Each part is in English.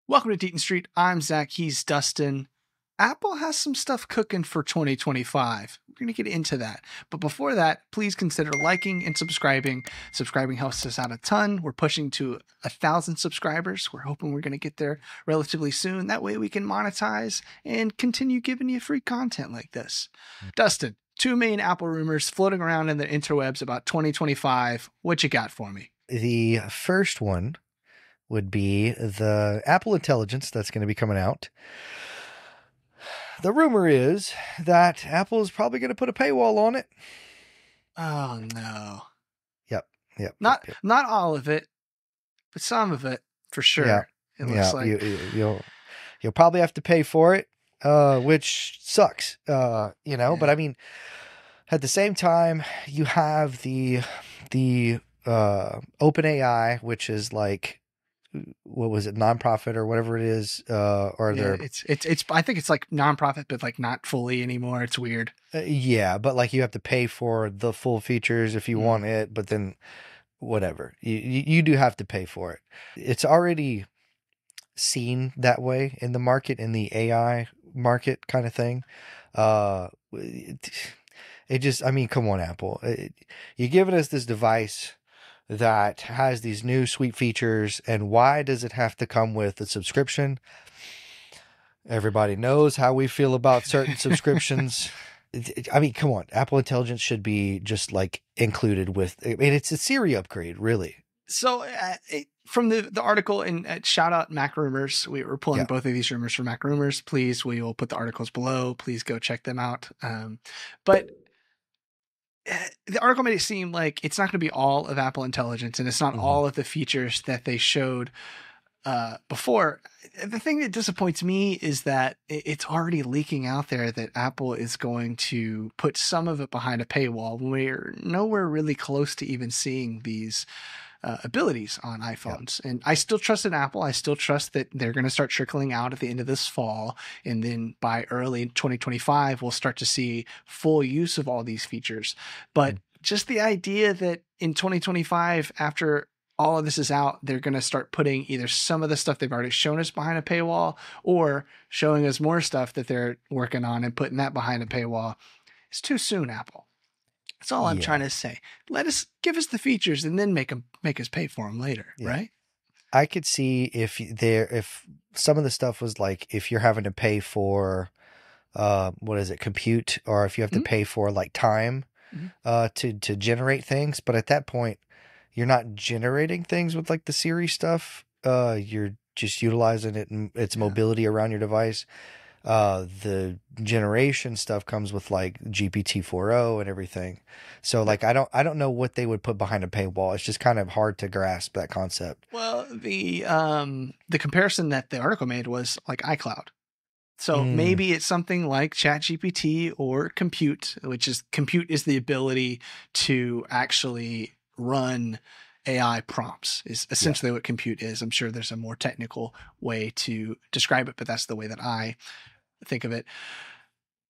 Welcome to Deaton Street. I'm Zach. He's Dustin. Apple has some stuff cooking for 2025. We're going to get into that. But before that, please consider liking and subscribing. Subscribing helps us out a ton. We're pushing to 1,000 subscribers. We're hoping we're going to get there relatively soon. That way we can monetize and continue giving you free content like this. Dustin, two main Apple rumors floating around in the interwebs about 2025. What you got for me? The first one would be the Apple Intelligence that's going to be coming out. The rumor is that Apple is probably going to put a paywall on it. Oh no. Yep. Not all of it, but some of it for sure. Yeah. It looks like you'll probably have to pay for it, which sucks. But I mean, at the same time, you have the OpenAI, which is like, what was it, nonprofit or whatever it is, it's I think it's like nonprofit, but like not fully anymore. It's weird. But like you have to pay for the full features if you want it, but then whatever, you do have to pay for it. It's already seen that way in the market, in the AI market kind of thing. It just, I mean, come on, Apple, you're giving us this device that has these new sweet features, and why does it have to come with a subscription? Everybody knows how we feel about certain subscriptions. I mean, come on, Apple Intelligence should be just like included with, I mean, it's a Siri upgrade, really. So from the article, and shout out Mac Rumors. We were pulling both of these rumors from Mac Rumors. Please, we will put the articles below. Please go check them out. But the article made it seem like it's not going to be all of Apple Intelligence, and it's not all of the features that they showed before. The thing that disappoints me is that it's already leaking out there that Apple is going to put some of it behind a paywall. We're nowhere really close to even seeing these abilities on iPhones. And I still trust in Apple. I still trust that they're going to start trickling out at the end of this fall. And then by early 2025, we'll start to see full use of all these features. But just the idea that in 2025, after all of this is out, they're going to start putting either some of the stuff they've already shown us behind a paywall, or showing us more stuff that they're working on and putting that behind a paywall. It's too soon, Apple. That's all I'm trying to say. Give us the features and then make us pay for them later, right? I could see if some of the stuff was like, if you're having to pay for compute, or if you have to pay for like time to generate things. But at that point, you're not generating things with like the Siri stuff. You're just utilizing it and its mobility around your device. The generation stuff comes with like GPT-4o and everything. So like, I don't know what they would put behind a paywall. It's just kind of hard to grasp that concept. Well, the comparison that the article made was like iCloud. So maybe it's something like ChatGPT or compute, compute is the ability to actually run AI prompts, is essentially what compute is. I'm sure there's a more technical way to describe it, but that's the way that I think of it.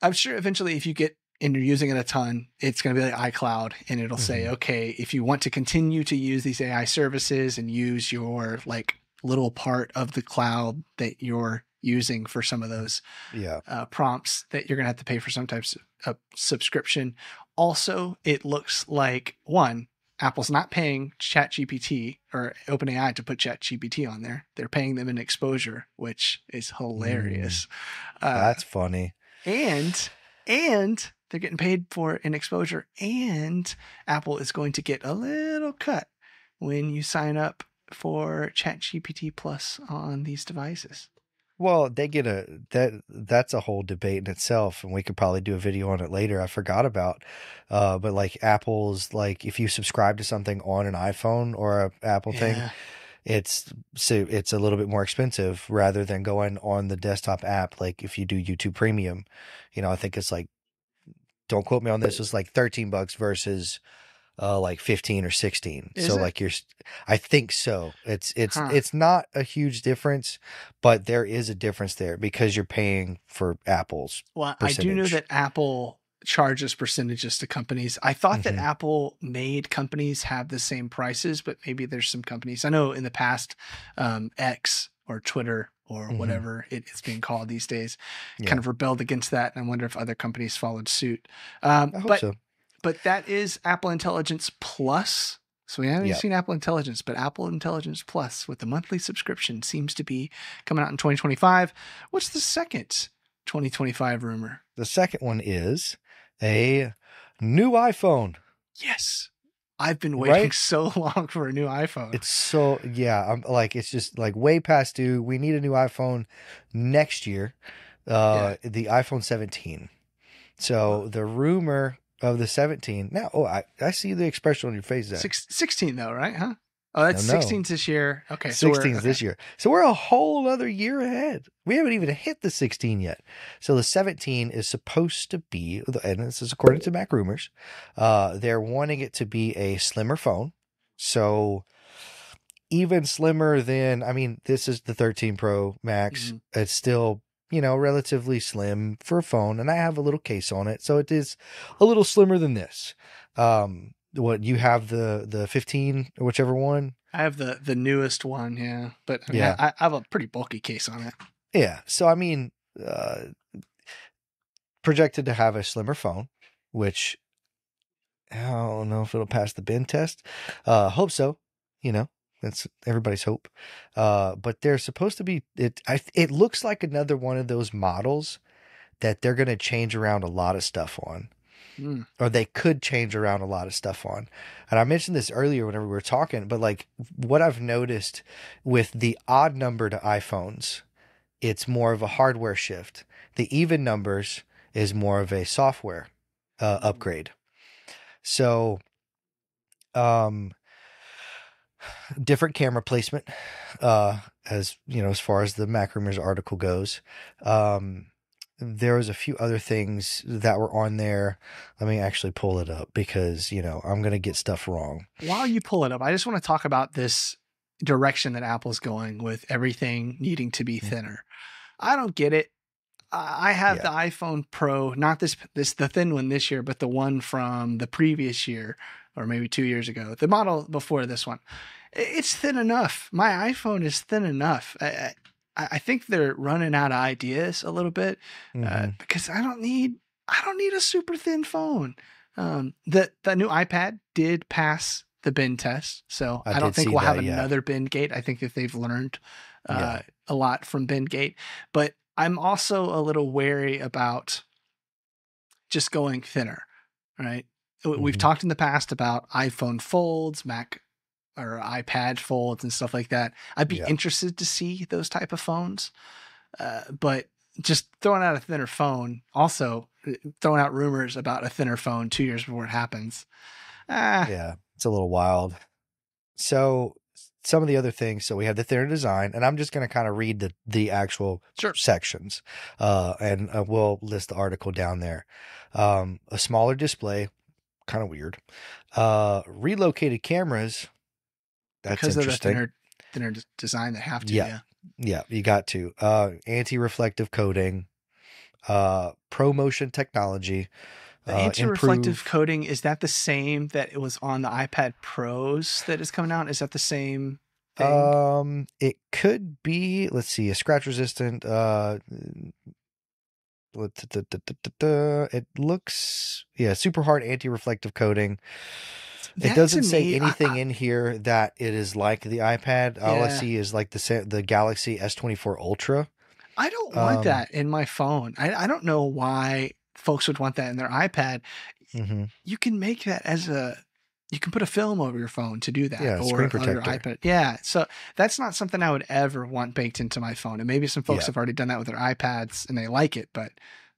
I'm sure eventually if you get and you're using it a ton, it's going to be like iCloud, and it'll say, okay, if you want to continue to use these AI services and use your like little part of the cloud that you're using for some of those prompts, that you're going to have to pay for some types of subscription. Also, it looks like Apple's not paying ChatGPT or OpenAI to put ChatGPT on there. They're paying them in exposure, which is hilarious. That's funny. And they're getting paid for an exposure, and Apple is going to get a little cut when you sign up for ChatGPT Plus on these devices. Well, they get that's a whole debate in itself, and we could probably do a video on it later. I forgot about, but like Apple's, like if you subscribe to something on an iPhone or a Apple thing, it's a little bit more expensive rather than going on the desktop app. Like if you do YouTube Premium, I think it's like, don't quote me on this, it's like $13 versus like 15 or 16. So like I think so. It's not a huge difference, but there is a difference there because you're paying for Apple's percentage. I do know that Apple charges percentages to companies. I thought that Apple made companies have the same prices, but maybe there's some companies. I know in the past, X or Twitter or whatever it's being called these days, kind of rebelled against that. And I wonder if other companies followed suit. I hope so. But that is Apple Intelligence Plus. So we haven't seen Apple Intelligence, but Apple Intelligence Plus with the monthly subscription seems to be coming out in 2025. What's the second 2025 rumor? The second one is a new iPhone. Yes. I've been waiting so long for a new iPhone. It's so, I'm like, it's just like way past due. We need a new iPhone next year. The iPhone 17. So the rumor of the 17. Now, I see the expression on your face, Zach. 16 though, right? Huh? Oh, that's 16 this year. Okay. 16 this year. So we're a whole other year ahead. We haven't even hit the 16 yet. So the 17 is supposed to be, and this is according to Mac Rumors, they're wanting it to be a slimmer phone. So even slimmer than, I mean, this is the 13 Pro Max. It's still, relatively slim for a phone. And I have a little case on it. So it is a little slimmer than this. What you have the 15 or whichever one? I have the newest one, yeah. But I mean, I have a pretty bulky case on it. Yeah. So I mean, projected to have a slimmer phone, which I don't know if it'll pass the bin test. Hope so. That's everybody's hope. But they're supposed to be. It looks like another one of those models that they're going to change around a lot of stuff on. Or they could change around a lot of stuff on. And I mentioned this earlier whenever we were talking, but like what I've noticed with the odd number to iPhones, it's more of a hardware shift. The even numbers is more of a software upgrade. So, different camera placement, as far as the Mac Rumors article goes. There was a few other things that were on there. Let me actually pull it up because, I'm going to get stuff wrong. While you pull it up, I just want to talk about this direction that Apple's going with everything needing to be thinner. I don't get it. I have the iPhone Pro, not the thin one this year, but the one from the previous year or maybe 2 years ago, the model before this one. It's thin enough. My iPhone is thin enough. I think they're running out of ideas a little bit because I don't need a super thin phone. The new iPad did pass the bin test, so I don't think we'll have another bin gate. I think that they've learned a lot from bin gate, but I'm also a little wary about just going thinner. Right? We've talked in the past about iPhone folds, Mac or iPad folds and stuff like that. I'd be interested to see those type of phones. But just throwing out a thinner phone, also throwing out rumors about a thinner phone 2 years before it happens. Yeah, it's a little wild. So some of the other things, so we have the thinner design, and I'm just going to kind of read the actual sections, and we'll list the article down there. A smaller display, kind of weird. Relocated cameras. That's because interesting. Of the thinner design, they have to. Yeah, you got to. Anti-reflective coating, ProMotion technology. The anti-reflective coating, is that the same that it was on the iPad Pros that is coming out? Is that the same thing? It could be. Let's see, a scratch resistant. It looks super hard anti-reflective coating. It doesn't say anything in here that it is like the iPad. All I see is like the Galaxy S24 Ultra. I don't want that in my phone. I don't know why folks would want that in their iPad. You can make that you can put a film over your phone to do that. Yeah, or screen protector. Your iPad. Yeah. So that's not something I would ever want baked into my phone. And maybe some folks have already done that with their iPads and they like it, but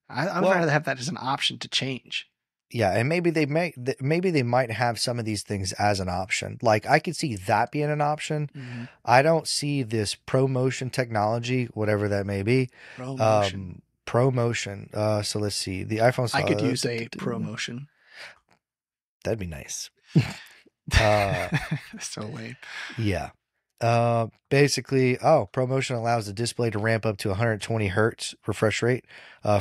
I would rather have that as an option to change. Yeah, and maybe they might have some of these things as an option. Like I could see that being an option. I don't see this ProMotion technology, whatever that may be. ProMotion. So let's see. The iPhone. I could use a ProMotion. That'd be nice. So lame. Yeah. Basically, ProMotion allows the display to ramp up to 120 hertz refresh rate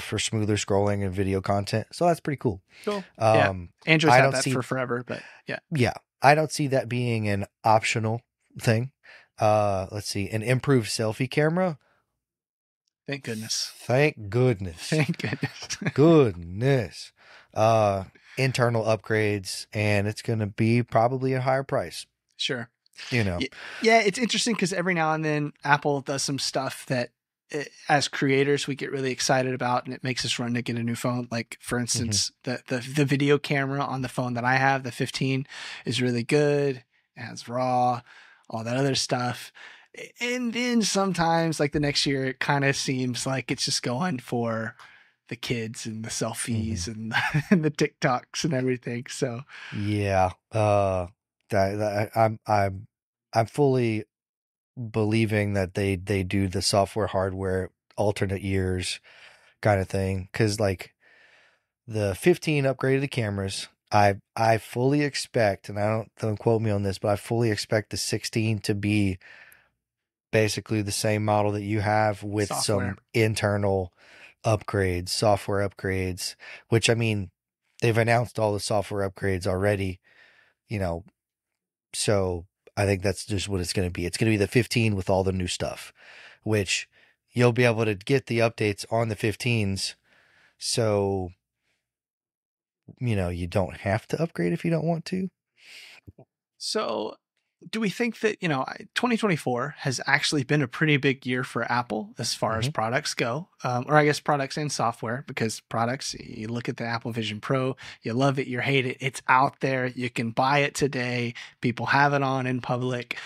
for smoother scrolling and video content. So that's pretty cool. Cool. Andrew's had that for forever, but yeah. I don't see that being an optional thing. Let's see, an improved selfie camera. Thank goodness. Thank goodness. Thank goodness. Goodness. Internal upgrades, and it's going to be probably a higher price. Sure. You know. Yeah, it's interesting because every now and then Apple does some stuff that as creators we get really excited about, and it makes us run to get a new phone. Like for instance, the video camera on the phone that I have, the 15, is really good. It has RAW, all that other stuff. And then sometimes, like the next year, it kind of seems like it's just going for the kids and the selfies and the TikToks and everything. So yeah, I'm fully believing that they do the software hardware alternate years kind of thing, because like the 15 upgraded the cameras. I fully expect, and don't quote me on this, but I fully expect the 16 to be basically the same model that you have with some internal upgrades, software upgrades, which I mean, they've announced all the software upgrades already, you know, so I think that's just what it's going to be. It's going to be the 15 with all the new stuff, which you'll be able to get the updates on the 15s. So, you know, you don't have to upgrade if you don't want to. So do we think that, 2024 has actually been a pretty big year for Apple as far as products go, or I guess products and software, because products, you look at the Apple Vision Pro, you love it, you hate it. It's out there. You can buy it today. People have it on in public.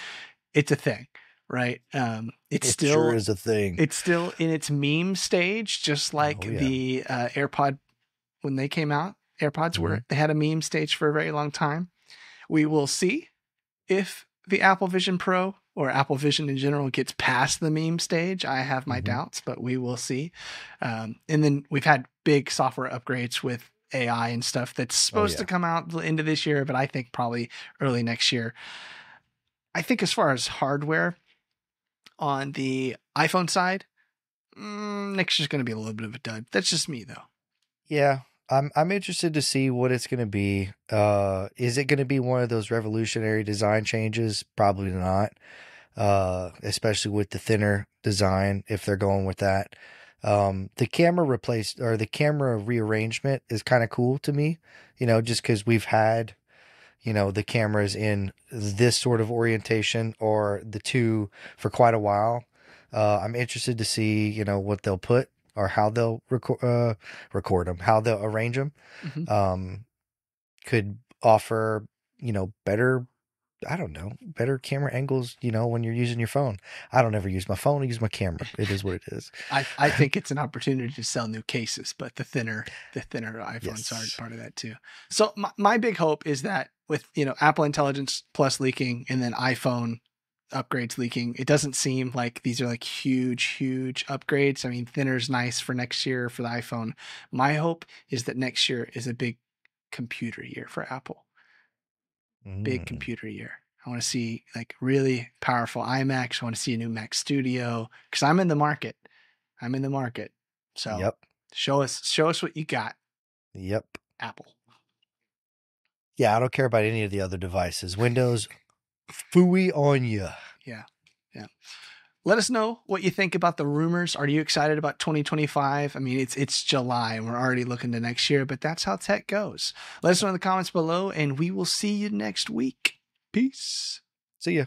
It's a thing, right? It still sure is a thing. It's still in its meme stage, just like the AirPod when they came out. AirPods were, they had a meme stage for a very long time. We will see if the Apple Vision Pro or Apple Vision in general gets past the meme stage. I have my doubts, but we will see. And then we've had big software upgrades with AI and stuff that's supposed to come out the end of this year, but I think probably early next year. I think as far as hardware on the iPhone side, next year's going to be a little bit of a dud. That's just me though. Yeah. I'm interested to see what it's going to be. Is it going to be one of those revolutionary design changes? Probably not. Especially with the thinner design, if they're going with that. The camera rearrangement is kind of cool to me, just because we've had, the cameras in this sort of orientation or the two for quite a while. I'm interested to see, what they'll put, or how they'll record them, how they'll arrange them. Could offer, better camera angles, when you're using your phone. I don't ever use my phone, I use my camera. It is what it is. I think it's an opportunity to sell new cases, but the thinner iPhones are part of that too. So my big hope is that with, Apple Intelligence Plus leaking and then iPhone upgrades leaking, it doesn't seem like these are like huge upgrades. I mean, thinner's nice for next year for the iPhone. My hope is that next year is a big computer year for Apple. Big computer year. I want to see like really powerful iMacs. I want to see a new Mac Studio, because I'm in the market. So show us what you got. Apple. Yeah, I don't care about any of the other devices. Windows, phooey on you. Yeah. Let us know what you think about the rumors. Are you excited about 2025? I mean, it's July and we're already looking to next year, but that's how tech goes. Let us know in the comments below, and we will see you next week. Peace. See ya.